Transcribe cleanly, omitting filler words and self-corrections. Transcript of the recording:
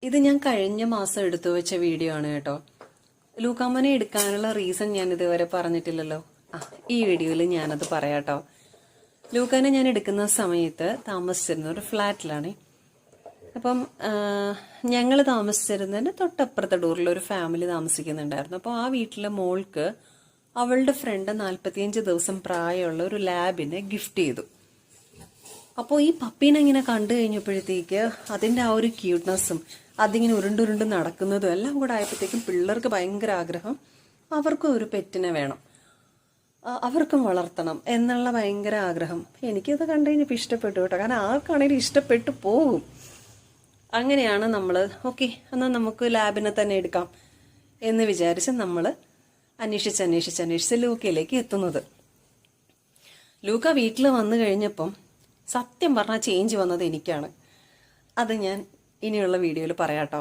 ഇത് ഞാൻ കഴിഞ്ഞ മാസം എടുത്തു വെച്ച വീഡിയോ ആണ് കേട്ടോ. ലൂക്കാമ്മനെ എടുക്കാനുള്ള റീസൺ ഞാൻ ഇതുവരെ പറഞ്ഞിട്ടില്ലല്ലോ. ഈ വീഡിയോയിൽ ഞാനത് പറയാട്ടോ. ലൂക്കാനെ ഞാൻ എടുക്കുന്ന സമയത്ത് താമസിച്ചിരുന്ന ഒരു ഫ്ലാറ്റിലാണ്. അപ്പം ഞങ്ങൾ താമസിച്ചിരുന്നതിൻ്റെ തൊട്ടപ്പുറത്തെ ഡോറിൽ ഒരു ഫാമിലി താമസിക്കുന്നുണ്ടായിരുന്നു. അപ്പോൾ ആ വീട്ടിലെ മോൾക്ക് അവളുടെ ഫ്രണ്ട് 45 ദിവസം പ്രായമുള്ള ഒരു ലാബിനെ ഗിഫ്റ്റ് ചെയ്തു. അപ്പോൾ ഈ പപ്പീനെ ഇങ്ങനെ കണ്ടു കഴിഞ്ഞപ്പോഴത്തേക്ക് അതിൻ്റെ ആ ഒരു ക്യൂട്ട്നെസ്സും അതിങ്ങനെ ഉരുണ്ടുരുണ്ട് നടക്കുന്നതും എല്ലാം കൂടെ ആയപ്പോഴത്തേക്കും പിള്ളേർക്ക് ഭയങ്കര ആഗ്രഹം, അവർക്കും ഒരു പെറ്റിനെ വേണം, അവർക്കും വളർത്തണം എന്നുള്ള ഭയങ്കര ആഗ്രഹം. എനിക്കത് കണ്ടു കഴിഞ്ഞപ്പോൾ ഇഷ്ടപ്പെട്ടു കേട്ടോ. കാരണം ആർക്കാണെങ്കിലും ഇഷ്ടപ്പെട്ടു പോകും. അങ്ങനെയാണ് നമ്മൾ ഓക്കെ എന്നാൽ നമുക്ക് ലാബിനെ തന്നെ എടുക്കാം എന്ന് വിചാരിച്ച് നമ്മൾ അന്വേഷിച്ച് ലൂക്കയിലേക്ക് എത്തുന്നത്. ലൂക്ക വീട്ടിൽ വന്നു കഴിഞ്ഞപ്പം സത്യം പറഞ്ഞാൽ ചേഞ്ച് വന്നത് എനിക്കാണ്. അത് ഞാൻ ഇനിയുള്ള വീഡിയോയിൽ പറയാട്ടോ.